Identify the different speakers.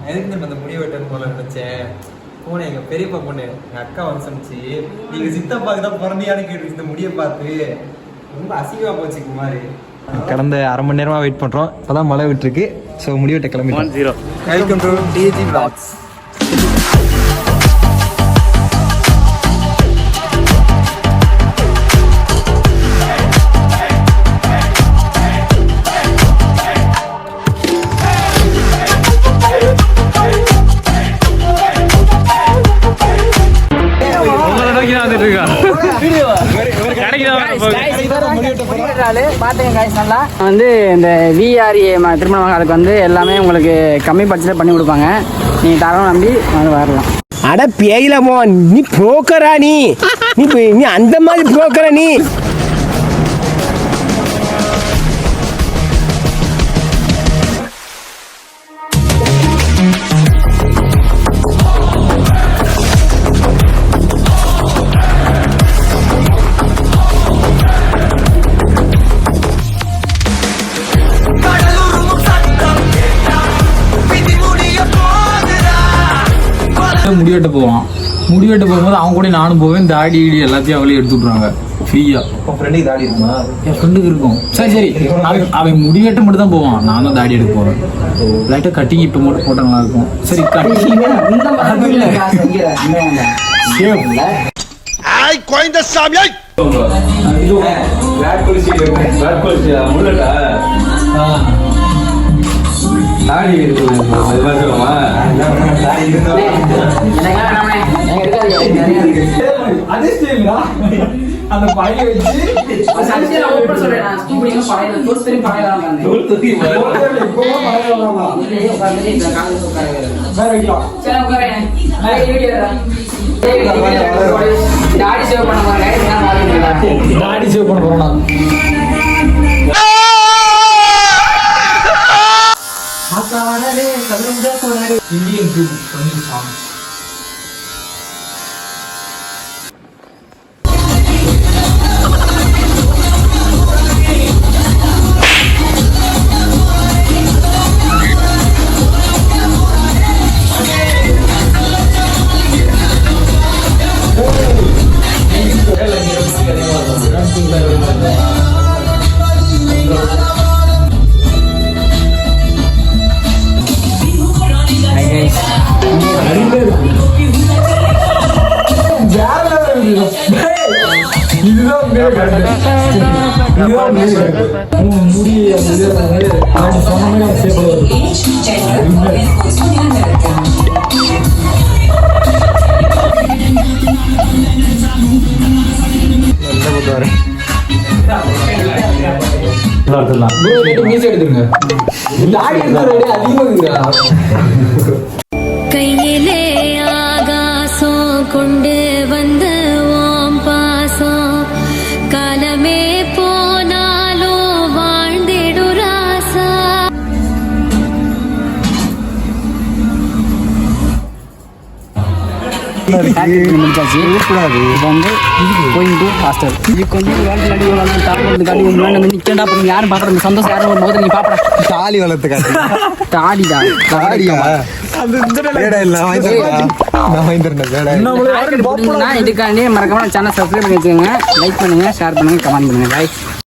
Speaker 1: எதுக்கு நம்ம அந்த முடிவு வெட்டன்னு போல நினைச்சேன். போனேன் எங்க பெரியப்பா பொண்ணு எங்க அக்கா வந்து சொன்னிச்சு, நீங்க சித்தப்பாக்கு தான் பிறந்தியான்னு கேட்டு இந்த முடியை பார்த்து ரொம்ப அசிங்கமா போச்சு குமாரி. கடந்த அரை மணி நேரமா வெயிட் பண்றோம். இப்பதான் மழை விட்டுருக்கு. ஸோ முடிவெட்ட கிளம்பி. Welcome to Digi vlogs.
Speaker 2: வந்து இந்த விஆர்ஏ திருமண மகளுக்கு வந்து எல்லாமே உங்களுக்கு கம்மி பட்ஜெட்ல பண்ணி கொடுப்பாங்க. நீங்க தரம் நம்பி வரலாம்.
Speaker 3: அட பேயிலமோ, நீ புரோக்கரா? நீ அந்த மாதிரி புரோக்கரா? நீ
Speaker 4: முடிவெட்ட போவான். முடிவெட்ட போகும்போது அவங்க கூட நானும் போவேன். தாடி இடி எல்லாத்தையும் அவங்களே எடுத்து விட்ருவாங்க ஃப்ரீயா.
Speaker 1: தாடி இருக்குமா?
Speaker 4: என் ஃப்ரெண்டுக்கு இருக்கும். சரி அவன் முடிவெட்ட மட்டும் தான் போவான். நான் தான் தாடி எடுக்க போவேன். லைட்டா கட்டிங் இப்போ மட்டும் போட்டா நல்லா இருக்கும். சரி கட்டிங் அந்த பழைய வச்சு
Speaker 2: தாடி சேவ் பண்ண போறோம்.
Speaker 4: இந்தியன் சாங்
Speaker 5: கையிலே ஆகாசம் கொண்டு வந்த ஓம் பாசம் காலமே போனாலும் வாழ்ந்திடு ராசா.
Speaker 2: முடிச்சாச்சு. வந்து கோயிங் டு ஹாஸ்டல். இதுக்கு வந்து நிற்கண்டா பண்ணி யாரும் பார்க்குற சந்தோஷம் யாரும் போது நீ பாப்பா
Speaker 1: தாலி வளர்த்து காட்டு.
Speaker 2: தாடிதான் இதுக்காண்டி மறக்காம சேனல் சப்ஸ்கிரைப் பண்ணி வச்சுக்கோங்க. லைக் பண்ணுங்க, ஷேர் பண்ணுங்க, கமெண்ட் பண்ணுங்க. பாய்.